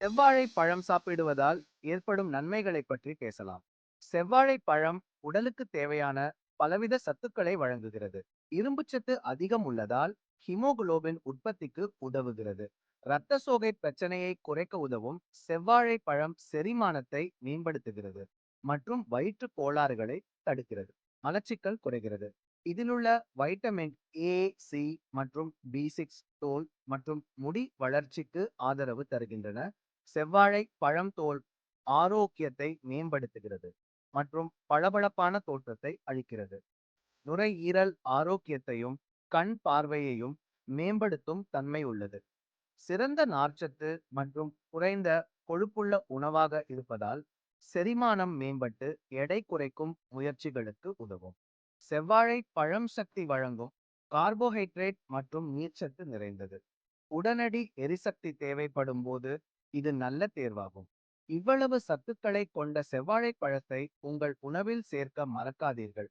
செவ்வாழை பழம் சாப்பிடுவதால் ஏற்படும் நன்மைகளை பற்றி பேசலாம். செவ்வாழை பழம் உடலுக்கு தேவையான பலவித சத்துக்களை வழங்குகிறது. இரும்புச்சத்து அதிகம் உள்ளதால் ஹீமோகுளோபின் உற்பத்திக்கு உதவுகிறது. இரத்த சோகை பிரச்சனையை குறைக்க உதவும் செவ்வாழை பழம் செரிமானத்தை மேம்படுத்துகிறது மற்றும் வயிற்று கோளாறுகளை தடுக்கிறது. மலச்சிக்கல் குறைகிறது. இதிலுள்ள வைட்டமின் ஏ, சி மற்றும் பி6 தோல் மற்றும் முடி வளர்ச்சிக்கு ஆதரவு தருகின்றன. செவ்வாழை பழம் தோல் ஆரோக்கியத்தை மேம்படுத்துகிறது மற்றும் பளபளப்பான தோற்றத்தை அளிக்கிறது. நுரையீரல் ஆரோக்கியத்தையும் கண் பார்வையையும் மேம்படுத்தும் தன்மை உள்ளது. சிறந்த நார்ச்சத்து மற்றும் குறைந்த கொழுப்புள்ள உணவாக இருப்பதால் செரிமானம் மேம்பட்டு எடை குறைக்கும் முயற்சிகளுக்கு உதவும். செவ்வாழை பழம் சக்தி வழங்கும் கார்போஹைட்ரேட் மற்றும் நீர்ச்சத்து நிறைந்தது. உடனடி எரிசக்தி தேவைப்படும் போது இது நல்ல தேர்வாகும். இவ்வளவு சத்துக்களை கொண்ட செவ்வாழை பழத்தை உங்கள் உணவில் சேர்க்க மறக்காதீர்கள்.